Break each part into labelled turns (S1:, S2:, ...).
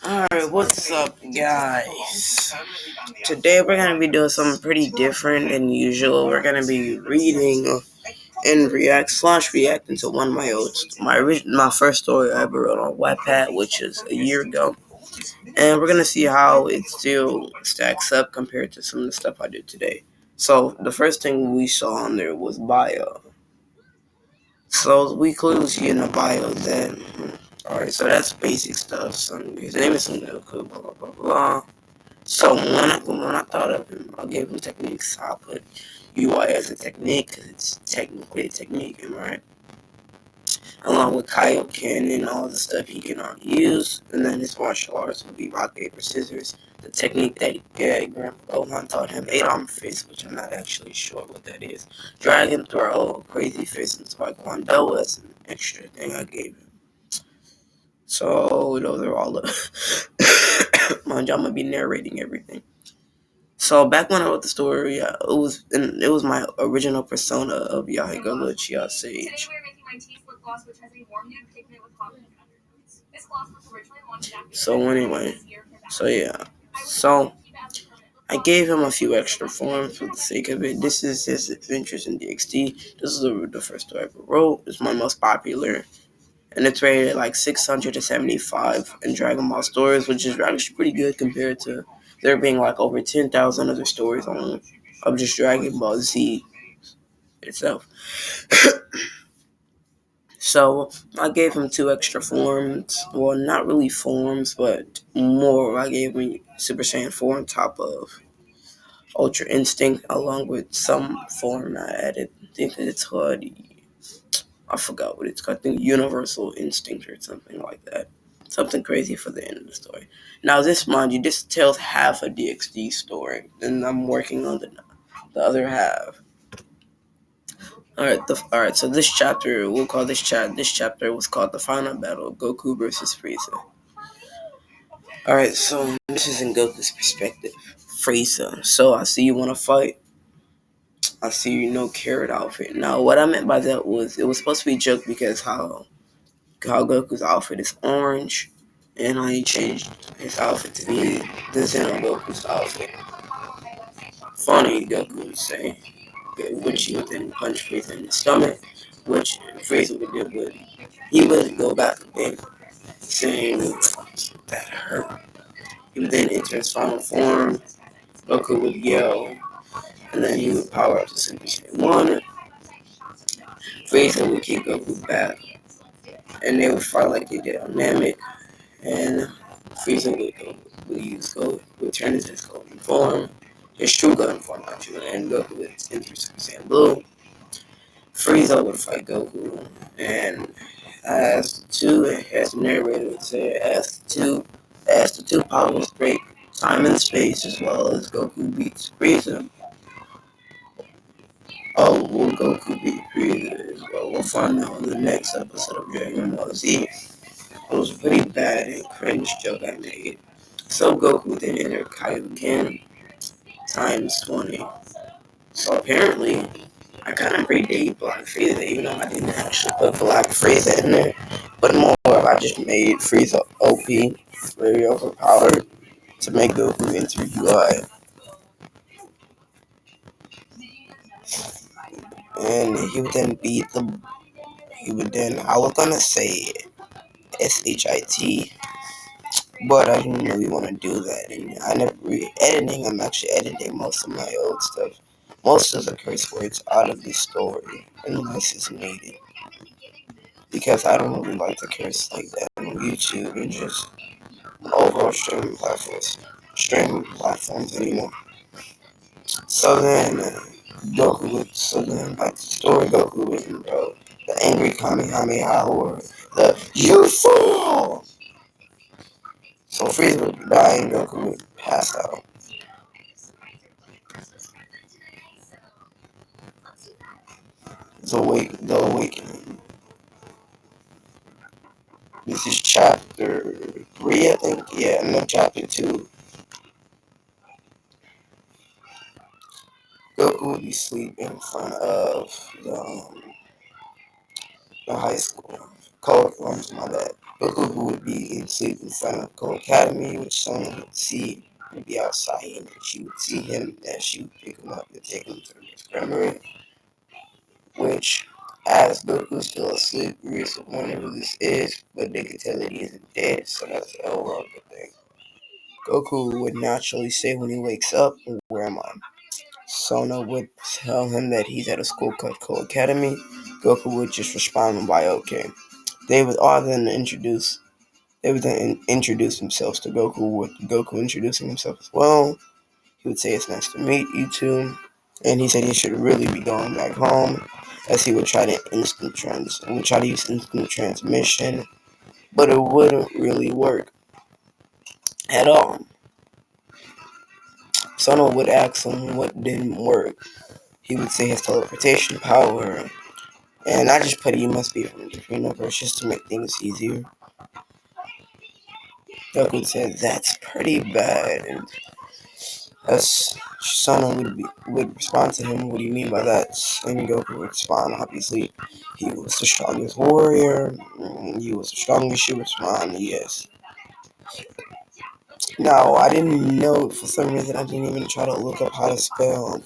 S1: Alright, what's up, guys? Today we're gonna be doing something pretty different than usual. We're gonna be reading and reacting to one of my first story I ever wrote on Wattpad, which is a year ago, and we're gonna see how it still stacks up compared to some of the stuff I did today. So the first thing we saw on there was bio. So we clearly see in the bio that alright, so that's basic stuff. So his name is Sudoku, blah blah blah blah. So when I thought of him, I gave him techniques. I put UI as a technique because it's technically a technique, right? Along with Kaioken and all the stuff he can use, and then his martial arts would be rock paper scissors. The technique that Grandpa Gohan taught him, 8-arm fist, which I'm not actually sure what that is. Dragon throw, crazy fist, and Taekwondo was an extra thing I gave him. So those are all the. Mind you, I'm gonna be narrating everything. So back when I wrote the story, it was my original persona of Yahigo Chia Sage. So anyway, so yeah, so I gave him a few extra forms for the sake of it. This is his Adventures in DxD. This is the first story I ever wrote. It's my most popular, and it's rated like 675 in Dragon Ball stories, which is actually pretty good compared to there being like over 10,000 other stories on of just Dragon Ball Z itself. So I gave him 2 extra forms. Well, not really forms, but more. I gave him Super Saiyan 4 on top of Ultra Instinct, along with some form I added. I think it's called, I forgot what it's called. I think Universal Instinct or something like that. Something crazy for the end of the story. Now, mind you, this tells half a DxD story, and I'm working on the other half. Alright. So this chapter, we'll call this chapter was called the final battle: Goku versus Frieza. Alright, so this is in Goku's perspective. Frieza. So I see you want to fight. I see you no carrot outfit. Now, what I meant by that was it was supposed to be a joke because how Goku's outfit is orange, and how he changed his outfit to be the Goku's outfit. Funny, Goku would say, which he would then punch Frieza in the stomach, which Frieza would do, but he would go back and saying that hurt. He would then enter his final form. Goku would yell, and then he would power up to Super Saiyan 1. Frieza would kick Goku back, and they would fight like they did on Namek, and Frieza would turn into his golden form, his true golden form actually, and Goku would enter Super Saiyan Blue. Frieza would fight Goku, and as the narrator would say, as the two powers break time and space, as well as Goku beats Frieza. Oh, will Goku beat Frieza as well? We'll find out in the next episode of Dragon Ball Z. It was a pretty bad and cringe joke I made. So Goku then entered Kaioken times 20. So apparently, I kind of predate Black Frieza, even though I didn't actually put Black Frieza in there. But more of I just made Frieza OP, very overpowered, to make Goku enter UI. And I was gonna say SHIT, but I didn't really want to do that. And I never editing, I'm actually editing most of my old stuff. Most of the curse words out of the story, unless it's needed. Because I don't really like to curse like that on YouTube and just overall streaming platforms anymore. So then, back to the story, Goku and bro, the angry Kamehameha or the "You fool!" So Frieza would die and Goku would pass out. The Awakening. This is chapter 3, I think. Yeah, no, chapter 2. Goku would be asleep in front of the high school. my bad. Goku would be asleep in front of Go Academy, which someone would see would be outside, and she would see him, and she would pick him up and take him to his memory, which, as Goku's still asleep, Reese would wonder who this is, but they could tell that he isn't dead, so that's the overall good thing. Goku would naturally say when he wakes up, "Where am I?" Sona would tell him that he's at a school called Ko Academy. Goku would just respond by "Okay." They would all then introduce. They would then introduce themselves to Goku. With Goku introducing himself as well, he would say, "It's nice to meet you two," and he said he should really be going back home, as he would try to use instant transmission, but it wouldn't really work at all. Sona would ask him what didn't work. He would say his teleportation power. And I just put it, you must be from a different universe just to make things easier. Goku said, "That's pretty bad." And as Sona would respond to him, "What do you mean by that?" And Goku would respond, obviously, "He was the strongest warrior. He was the strongest." She would respond, "Yes." Now, I didn't know, for some reason, I didn't even try to look up how to spell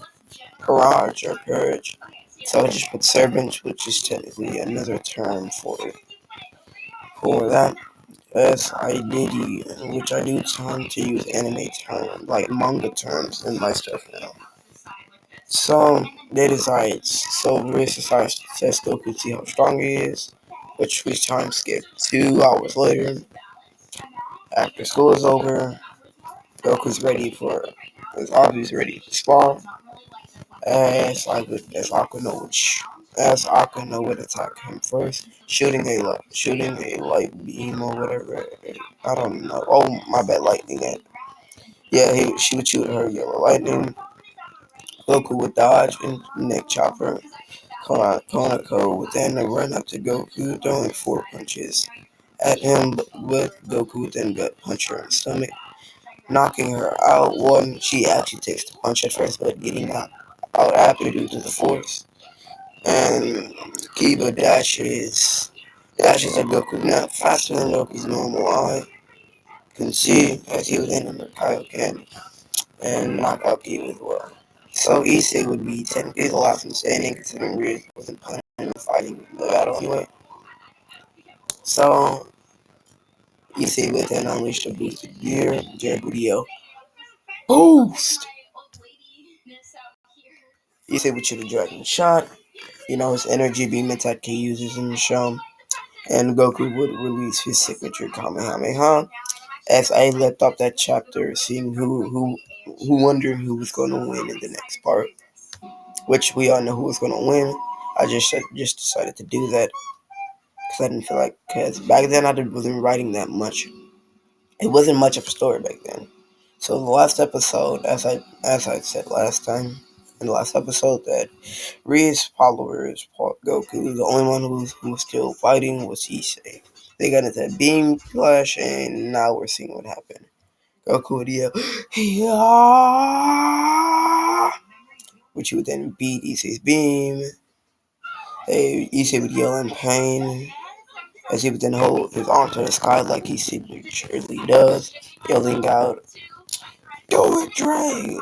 S1: Courage or courage. So I just put servant, which is technically another term for that. SIDD, which I do tend to use anime terms, like manga terms in my stuff now. So they decide, so Riz decides to test Goku to see how strong he is, which we time skip 2 hours later. After school is over, Goku's ready for, is obviously ready to spawn, as Akuno would attack him first, shooting a light beam or whatever. I don't know. Oh my bad, lightning. Yeah, she would shoot her yellow lightning. Goku would dodge and neck chopper. Konako would then run up to Goku, throwing 4 punches at him, but Goku would then gut punch her in the stomach, knocking her out. One, she actually takes the punch at first, but getting knocked out after due to the force. And Kiba dashes at Goku, not faster than Goku's normal eye can see, as he was in the Kaioken, and knock out Kiba as well. So Issei would be technically the last one standing, considering Riz wasn't planning on fighting the battle anyway. So Issei would then unleash the boosted gear, Jeribudio boost! Issei would shoot a dragon shot, his energy beam attack he uses in the show, and Goku would release his signature Kamehameha. As I left off that chapter, seeing who wondering who was going to win in the next part, which we all know who was going to win. I just decided to do that because I didn't feel like, because back then wasn't writing that much. It wasn't much of a story back then. So the last episode, as I said last time in the last episode, that Ria's followers fought Goku. The only one who was still fighting was Issei. They got into that beam flash, and now we're seeing what happened. Goku would yell, "Yeah!" Which he would then beat Issei's beam. Issei would yell in pain, as he would then hold his arm to the sky like he signaturely does, yelling out, "Do it, Dragon!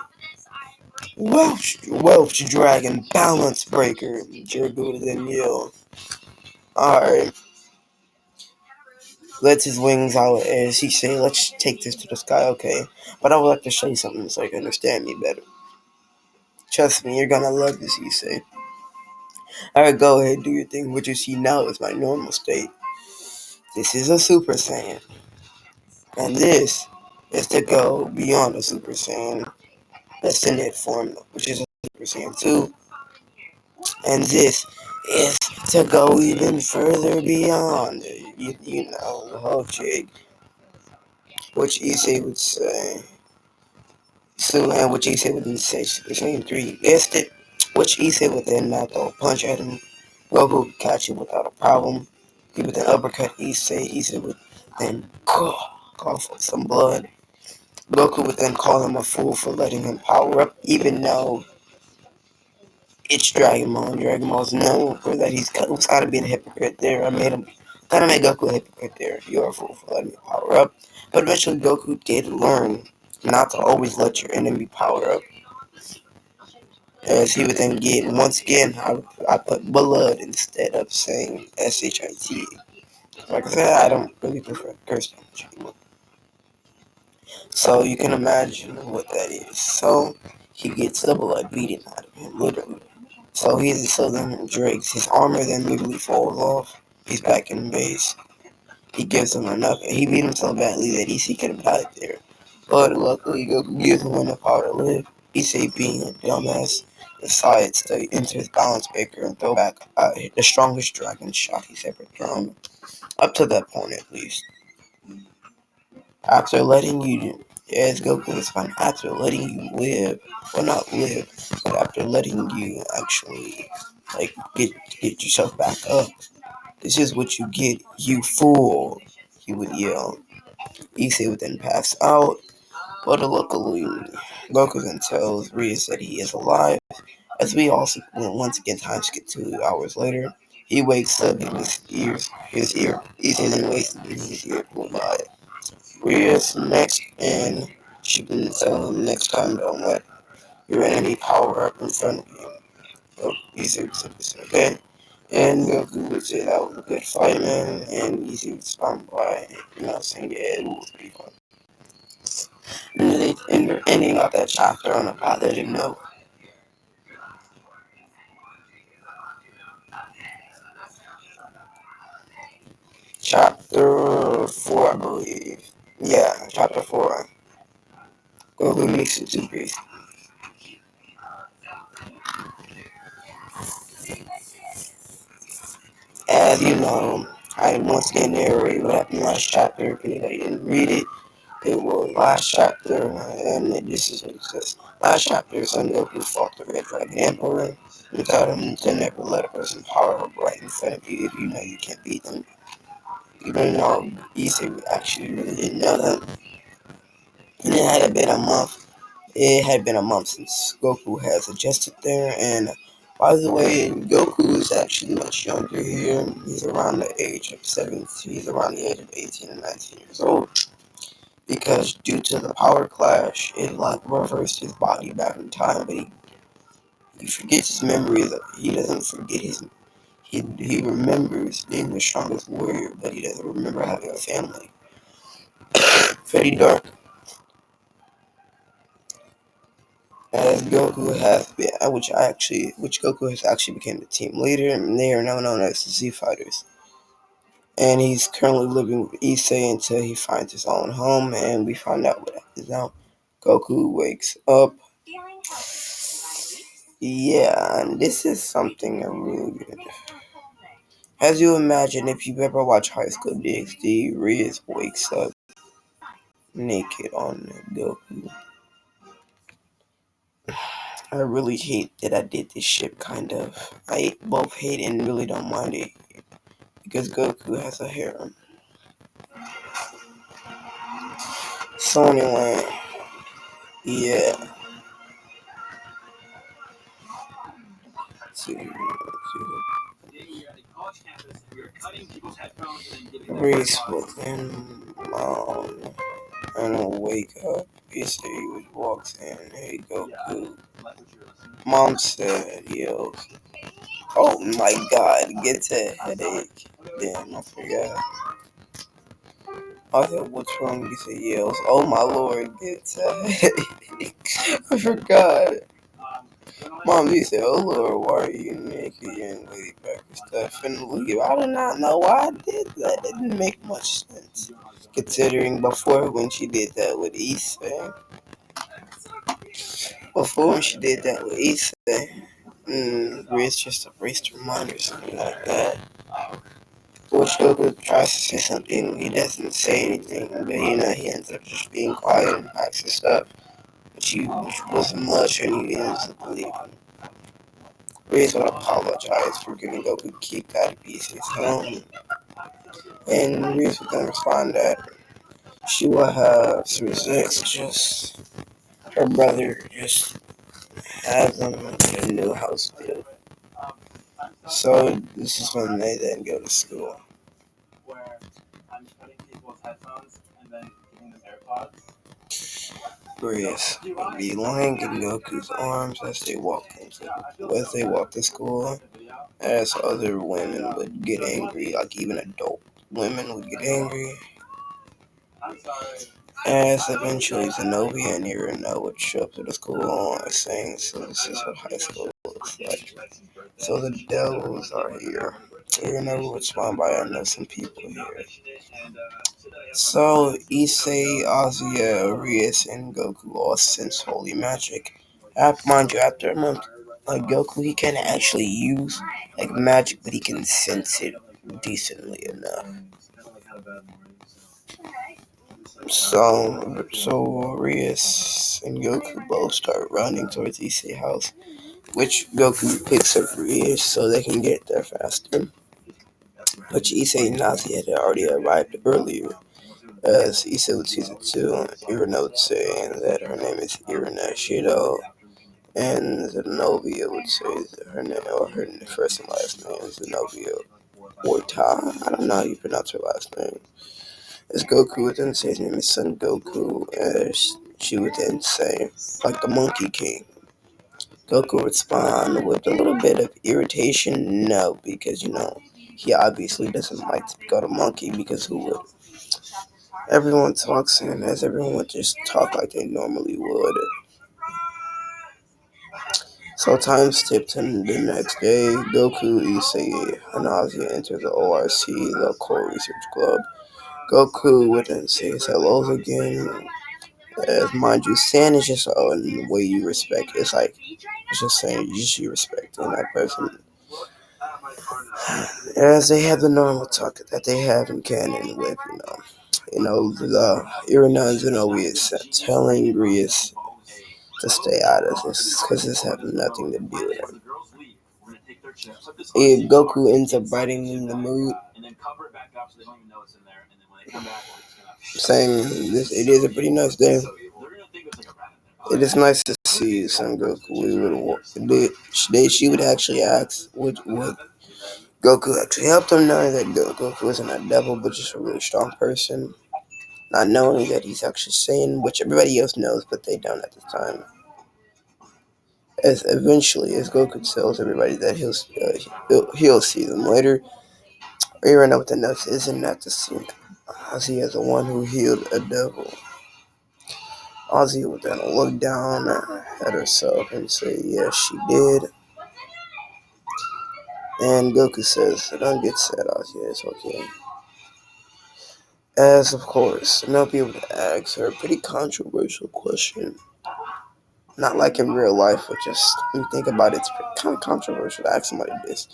S1: Welsh Dragon Balance Breaker!" Jericho would then yell. Alright, lets his wings out as he say, "Let's take this to the sky, okay? But I would like to show you something so you can understand me better. Trust me, you're gonna love this," he said. "Alright, go ahead, do your thing. What you see now is my normal state. This is a Super Saiyan. And this is to go beyond a Super Saiyan Ascended form, which is a Super Saiyan 2. And this is to go even further beyond, the whole jig," which Issei would say. So, and which Issei would then say, "Super Saiyan 3, you guessed it," which Issei would then not throw a punch at him. Goku would catch him without a problem. He would then uppercut Issei. Issei would then cough up some blood. Goku would then call him a fool for letting him power up, even though it's Dragon Ball. Dragon Ball's known for that. He's was kind of being a hypocrite there. I made him Kind of made Goku a hypocrite there. You're a fool for letting me power up. But eventually Goku did learn not to always let your enemy power up. As he would then get, once again, I put blood instead of saying shit. Like I said, I don't really prefer curse language anymore. So you can imagine what that is. So he gets the blood beaten out of him, literally. So then Drake's his armor then immediately falls off. He's back in base. He gives him enough. He beat him so badly that EC could have died there. But luckily, Goku gives him enough power to live. EC, being a dumbass, decides to enter his balance breaker and throw back the strongest dragon shot he's ever thrown. Up to that point, at least. After letting you, as Goku is fine, after letting you live, well, not live, but after letting you actually, like, get yourself back up. This is what you get, you fool, he would yell. Issei would then pass out, but luckily, Goku then tells Rias that he is alive. As we also once again time skip 2 hours later, he wakes up in his ear. Issei then wakes up in his ear pulled by Rias next, and she can tell him next time don't let your enemy power up in front of you. So Issei would say, okay. And Goku would say that was a good fight, man, and Issei would respond by, saying, yeah, it was pretty fun. And they end up ending up that chapter on a positive note. Chapter 4, I believe. Yeah, chapter 4. Goku makes it to Greece. As you know, I once again narrate what happened last chapter. If anybody didn't read it, it was last chapter, and this is what it says. Last chapter, Son Goku fought the Red Dragon Emperor and taught him to never let a person power up right in front of you if you know you can't beat them. Even though Issei actually really didn't know that. And it had been a month since Goku has adjusted there, and by the way, Goku is actually much younger here. He's around the age of 17, he's around the age of 18 and 19 years old. Because due to the power clash, it like reversed his body back in time, but he forgets his memories. He doesn't forget he remembers being the strongest warrior, but he doesn't remember having a family. Pretty dark. As Goku has been, which Goku has actually became the team leader, and they are now known as the Z Fighters. And he's currently living with Issei until he finds his own home, and we find out what happens now. Goku wakes up. Yeah, and this is something I really good. As you imagine, if you've ever watched High School DxD, Riz wakes up naked on Goku. I really hate that I did this shit, kind of. I both hate and really don't mind it. Because Goku has a harem. So anyway, yeah. Reese will then and wake up. He walks in. Hey Goku. Mom said, yo. Oh my god, gets a headache. Damn, I forgot. I thought, what's wrong? He said, yells. Oh my lord, gets a headache. I forgot. Mom, you said, oh Lord, why are you naked and lady back and stuff and leave? I do not know why I did that. It didn't make much sense. Considering before when she did that with Issa. Before when she did that with Issa. Riz just erased her mind or something like that. Which Goku tries to say something, he doesn't say anything, but he ends up just being quiet and packs his stuff. Which wasn't much, and he ends up leaving. Riz would apologize for giving Goku kicked out of pieces home, and Riz would then respond that she will have to resist just her brother just has them get a new house built. So this is when they then go to school. Grace would be lying in Goku's arms as they walk to school, as other women would get angry, like even adult women would get angry. As eventually Zenobia and Irina would show up to the school saying, so this is what high school looks like. So the devils are here. Irina would respond by, I know some people here. So Issei, Azia, Rias, and Goku all sense holy magic. Mind you, after a month, like Goku, he can't actually use like magic, but he can sense it decently enough. So Rias and Goku both start running towards Issei house, which Goku picks up Rias so they can get there faster. But Issei and Nazi had already arrived earlier, as Issei would season 2, Irina would say that her name is Irina Shido, and Zenobia would say that her name, or her first and last name is Zenobia Orta. I don't know how you pronounce her last name. As Goku would then say his name is Son Goku, as she would then say, like the Monkey King. Goku would respond with a little bit of irritation, no, because he obviously doesn't like to go to Monkey, because who would? Everyone talks, and as everyone would just talk like they normally would. So time skip to the next day. Goku, Issei, and Azia enter the ORC, the Core Research Club. Goku would then say his hellos again. As mind you, San is just the way you respect. It's like it's just saying you should respect that person. As they have the normal talk that they have in canon with the Irina and Zenobia is telling Grius to stay out of this because this has nothing to do with him. Goku ends up biting in the mood, saying it is a pretty nice day. It is nice to see Son Goku. She would actually ask would Goku actually helped him, knowing that Goku isn't a devil but just a really strong person. Not knowing that he's actually Saiyan, which everybody else knows, but they don't at the time. As eventually, as Goku tells everybody that he'll see them later, we run up with the notes isn't that the scene. Ozzy is the one who healed a devil. Ozzy would then look down at herself and say, yes, she did. And Goku says, don't get sad, Ozzy, it's okay. As, of course, Nobi would ask her a pretty controversial question. Not like in real life, but just when you think about it, it's kind of controversial to ask somebody this.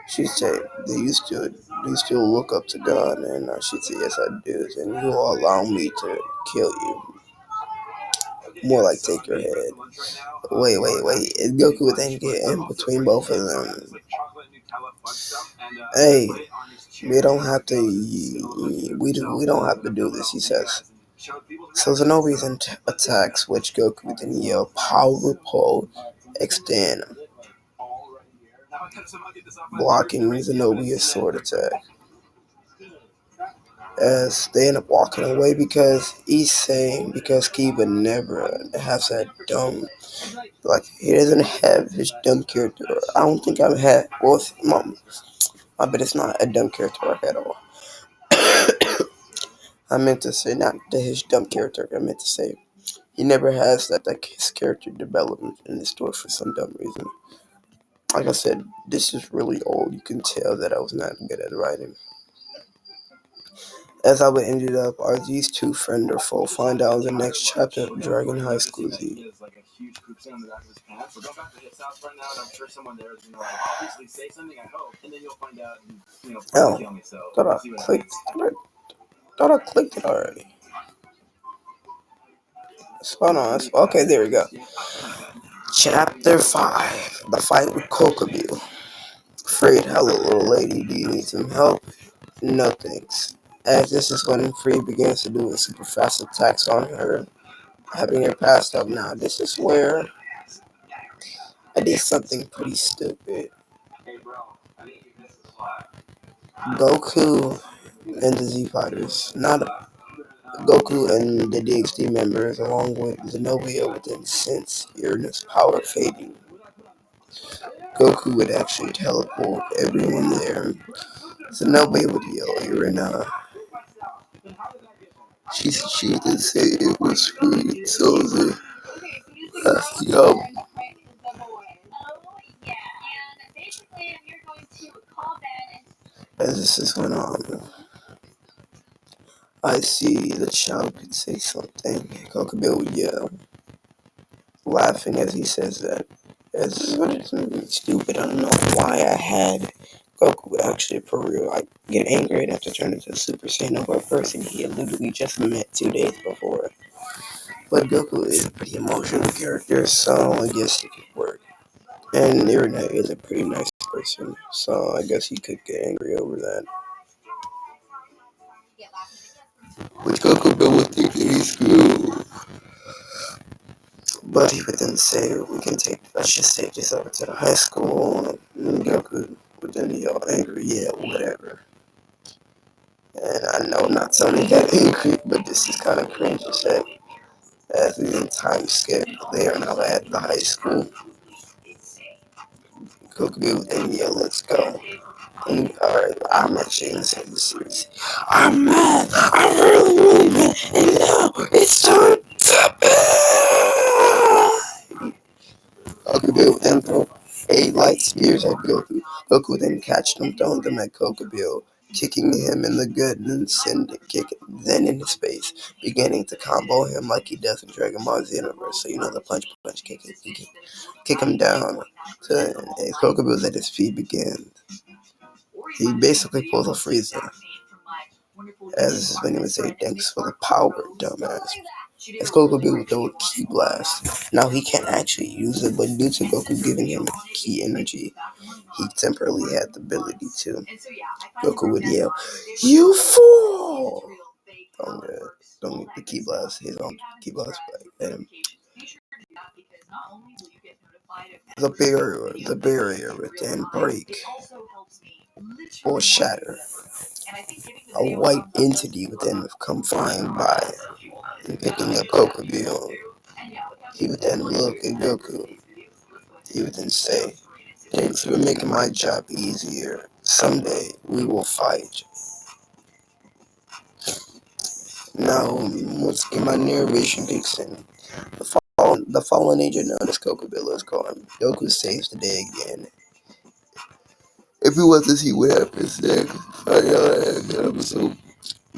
S1: She'd say, do you still look up to God? And she'd say, yes, I do. And you will allow me to kill you. More like take your head. Wait. And Goku would then get in between both of them. Hey, we don't have to. We don't have to do this, he says. So Zenobi's attacks, which Goku would then yell, power pole, extend, blocking Zenobia's sword attack. As they end up walking away because he's saying because Kiba never has that dumb, like he doesn't have his dumb character. I don't think I've had, well, but it's not a dumb character arc at all. I meant to say not his dumb character. I meant to say he never has that like his character development in the story for some dumb reason. Like I said, this is really old. You can tell that I was not good at writing. As I would ended up, are these two friend or foe? Find out in the next chapter of Dragon High School Z. Oh, thought I clicked it already. Hold on. Okay, there we go. Chapter 5. The fight with Kokabue. Afraid, hello little lady, do you need some help? No thanks. As this is when Free begins to do a super fast attacks on her, having her passed up. Now this is where I did something pretty stupid. Goku and the Z Fighters. Not Goku and the DXD members, along with Zenobia within sense Uranus power fading. Goku would actually teleport everyone there. Zenobia would yell, Urana. She did say it was free, so they have to go. As this is going on, I see the child could say something. Kokobel would yell, laughing as he says that. As stupid, I don't know why I had Goku actually for real. Like, get angry and have to turn into a Super Saiyan over a person he had literally just met 2 days before. But Goku is a pretty emotional character, so I guess it could work. And Irina is a pretty nice person, so I guess he could get angry over that. Which Goku Bill would think that he's cool. But he would then say, let's just take this over to the high school. And Goku would then yell angry, yeah, whatever. And I know not something that angry, but this is kind of cringe to say. As we in time skip, they are now at the high school. Goku would then yell, let's go. Alright, I'm actually gonna say this series. I'm mad. I'm really, really mad. And now it's time to bed. Goku would then throw 8 light spears at Goku. Goku would then catch them, throwing them at Goku, kicking him in the gut and sending kicking then into space, beginning to combo him like he does in Dragon Ball Z universe. So you know the punch kick him down. So as Goku at his feet begins. He basically pulls a Frieza. As this is when he would say, thanks for the power, dumbass. As Goku would throw a Ki blast. Now he can't actually use it, but due to Goku giving him Ki energy, he temporarily had the ability to. Goku would yell, you fool! Don't get the Ki blast, his own Ki blast back at him. The barrier would then break or shatter. A white entity would then come flying by and picking up Goku. He would then look at Goku. He would then say, thanks for making my job easier. Someday we will fight. Now, once again, my narration kicks in. The fallen angel known as Kokobilla is gone. Goku saves the day again. If you want to see what happens next, find out in episode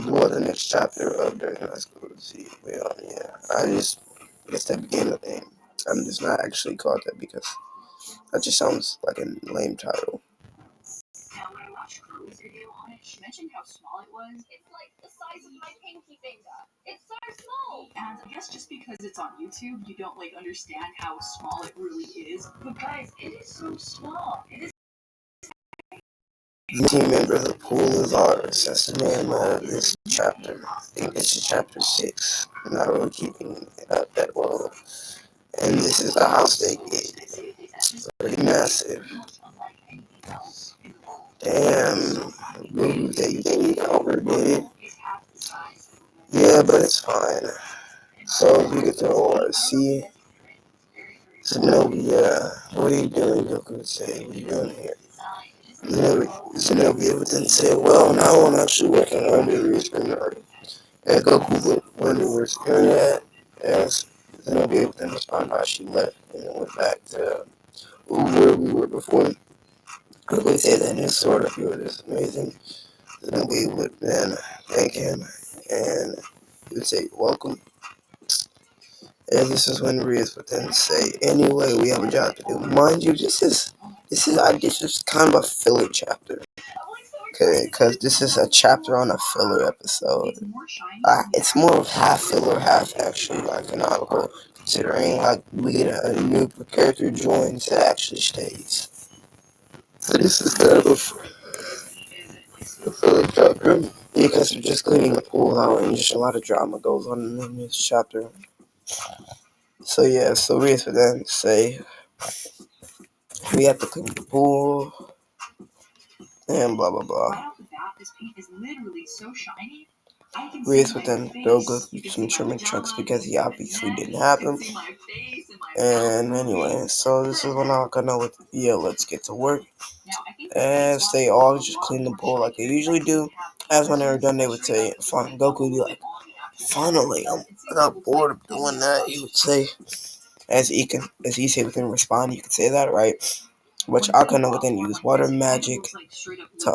S1: or the next chapter of Dragon High School. See, well, yeah, it's the beginning of the name. I'm just not actually called that because that just sounds like a lame title. The team members of Pool Artists, that's the name of this chapter. I think this is chapter 6. I'm not really keeping it up that well. And this is the house they get. It's pretty massive. Damn. Boo, they overdid it. Yeah, but it's fine. So we get to see. Zenobia, what are you doing? Goku would say, what are you doing here? Zenobia would then say, well, now I'm actually working on the research. And Goku would wonder where she's going at. As Zenobia would then respond how she left and then went back to where we were before. Goku would say that his sword up here is amazing. Zenobia would then thank him and he would say, welcome. And this is when Rias would then say, anyway, we have a job to do. Mind you, this is kind of a filler chapter. Okay, because this is a chapter on a filler episode. It's more of half filler, half actually like canonical, considering like we get a new character joins that actually stays. So this is kind of a filler chapter because they're just cleaning the pool out and just a lot of drama goes on in this chapter. So yeah, so Rias would then say, we have to clean the pool and blah blah blah. race with them, they'll go through some Sherman trucks because he obviously didn't have them. And anyway, so this is when I know with let's get to work. As they all just clean the pool like they usually do. As when they were done, they would say, "Fine." Goku would be like, "Finally, I got bored of doing that." He would say, as Issei would then respond, you could say that, right? Which Akano would then use water magic to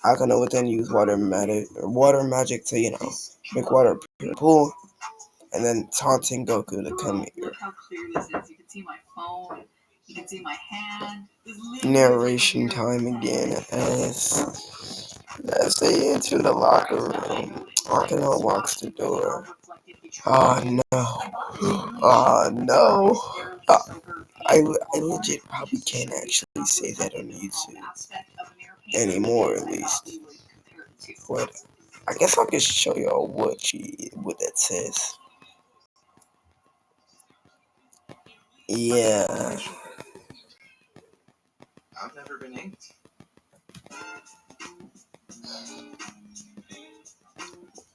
S1: Akano would then use water magic to make water appear in the pool, and then taunting Goku to come here. Narration time again as they enter the locker room. Akano walks the door. Oh no. Oh no. I legit probably can't actually say that on YouTube anymore, at least. But I guess I'll just show y'all what that says. Yeah. I've never been inked.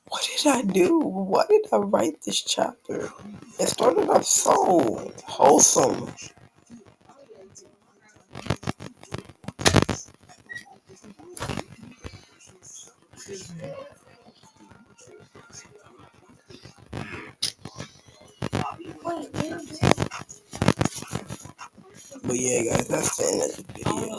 S1: What did I do? Why did I write this chapter? It started off so wholesome. But yeah, guys, that's the end of the video.